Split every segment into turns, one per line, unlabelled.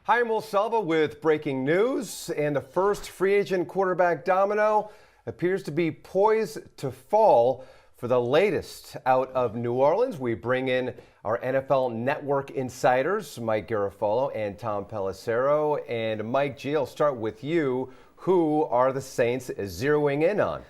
Hi, I'm Will Selva with breaking news, and the first free agent quarterback domino appears to be poised to fall for the latest out of New Orleans. We bring in our NFL Network insiders, Mike Garafolo and Tom Pelissero. And Mike G, I'll start with you. Who are the Saints zeroing in on?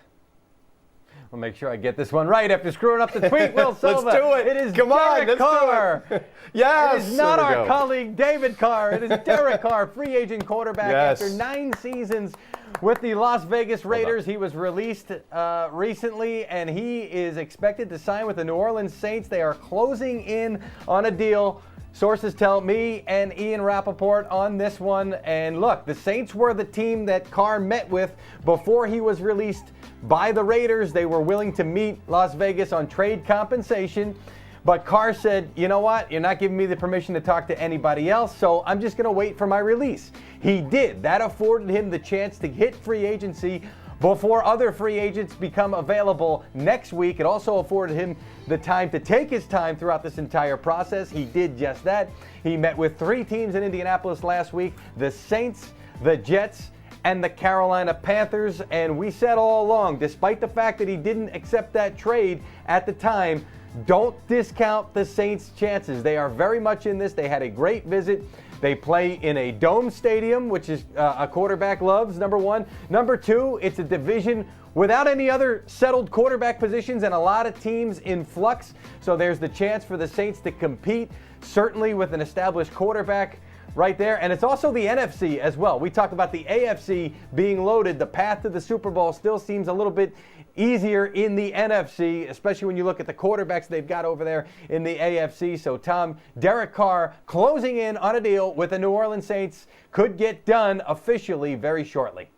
I'll make sure I get this one right after screwing up the tweet. Will Selva.
Let's do it.
It is
Come on,
Derek Carr.
Yes.
It is not our colleague David Carr. It is Derek Carr, free agent quarterback. After 9 seasons with the Las Vegas Raiders, he was released recently, and he is expected to sign with the New Orleans Saints. They are closing in on a deal. Sources tell me and Ian Rappaport on this one. And look, the Saints were the team that Carr met with before he was released by the Raiders. They were willing to meet Las Vegas on trade compensation. But Carr said, you know what? You're not giving me the permission to talk to anybody else, so I'm just going to wait for my release. He did. That afforded him the chance to hit free agency before other free agents become available next week. It also afforded him the time to take his time throughout this entire process. He did just that. He met with 3 teams in Indianapolis last week: the Saints, the Jets, and the Carolina Panthers. And we said all along, despite the fact that he didn't accept that trade at the time, don't discount the Saints' chances. They are very much in this. They had a great visit. They play in a dome stadium, which is a quarterback loves, number one. Number two, it's a division without any other settled quarterback positions and a lot of teams in flux. So there's the chance for the Saints to compete, certainly with an established quarterback right there. And it's also the NFC as well. We talked about the AFC being loaded. The path to the Super Bowl still seems a little bit easier in the NFC, especially when you look at the quarterbacks they've got over there in the AFC. So, Tom, Derek Carr closing in on a deal with the New Orleans Saints could get done officially very shortly.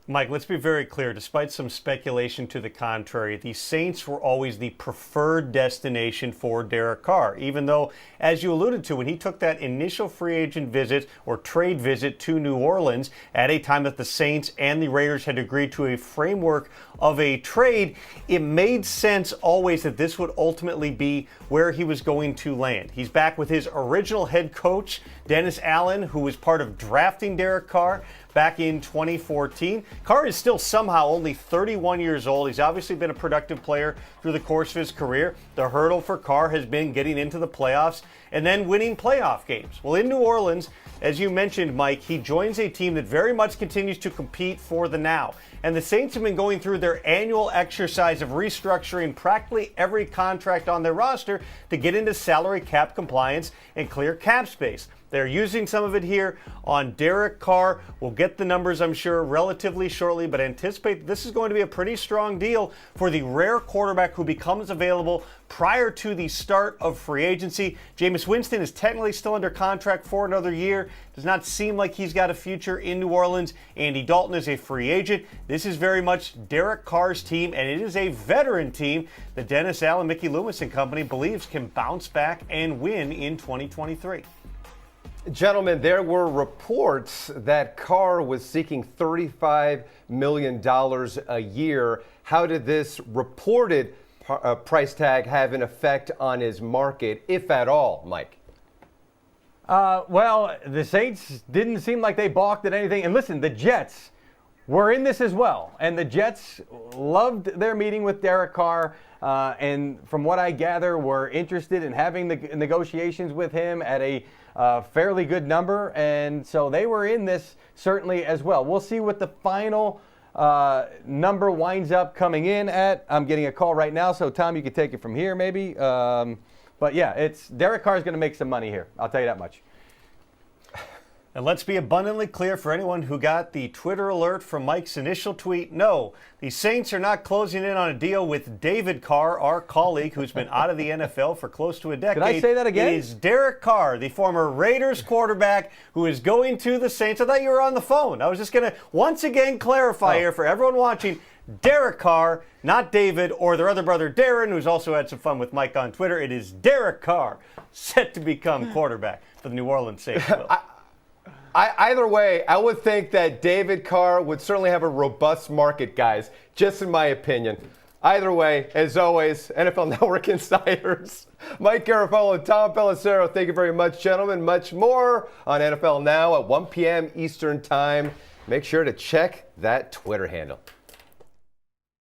Mike, let's be very clear. Despite some speculation to the contrary, the Saints were always the preferred destination for Derek Carr, even though, as you alluded to, when he took that initial free agent visit or trade visit to New Orleans at a time that the Saints and the Raiders had agreed to a framework of a trade, it made sense always that this would ultimately be where he was going to land. He's back with his original head coach, Dennis Allen, who was part of drafting Derek Carr back in 2014. Carr is still somehow only 31 years old. He's obviously been a productive player through the course of his career. The hurdle for Carr has been getting into the playoffs and then winning playoff games. Well, in New Orleans, as you mentioned, Mike, he joins a team that very much continues to compete for the now. And the Saints have been going through their annual exercise of restructuring practically every contract on their roster to get into salary cap compliance and clear cap space. They're using some of it here on Derek Carr. We'll get the numbers, I'm sure, relatively shortly, but anticipate this is going to be a pretty strong deal for the rare quarterback who becomes available prior to the start of free agency. Jameis Winston is technically still under contract for another year. Does not seem like he's got a future in New Orleans. Andy Dalton is a free agent. This is very much Derek Carr's team, and it is a veteran team that Dennis Allen, Mickey Loomis and company believes can bounce back and win in 2023.
Gentlemen, there were reports that Carr was seeking $35 million a year. How did this reported price tag have an effect on his market, if at all, Mike?
Well, the Saints didn't seem like they balked at anything. And listen, the Jets were in this as well. And the Jets loved their meeting with Derek Carr. And from what I gather, were interested in having the negotiations with him at a fairly good number. And so they were in this certainly as well. We'll see what the final number winds up coming in at. I'm getting a call right now, so Tom, you can take it from here maybe. But yeah, it's Derek Carr is going to make some money here. I'll tell you that much.
And let's be abundantly clear for anyone who got the Twitter alert from Mike's initial tweet. No, the Saints are not closing in on a deal with David Carr, our colleague who's been out of the NFL for close to a decade.
Did I say that again?
It is Derek Carr, the former Raiders quarterback who is going to the Saints. I thought you were on the phone. I was just going to once again clarify here for everyone watching. Derek Carr, not David or their other brother Darren, who's also had some fun with Mike on Twitter. It is Derek Carr set to become quarterback for the New Orleans Saints.
Either way, I would think that David Carr would certainly have a robust market, guys, just in my opinion. Either way, as always, NFL Network insiders, Mike Garafolo and Tom Pelissero, thank you very much, gentlemen. Much more on NFL Now at 1 p.m. Eastern Time. Make sure to check that Twitter handle.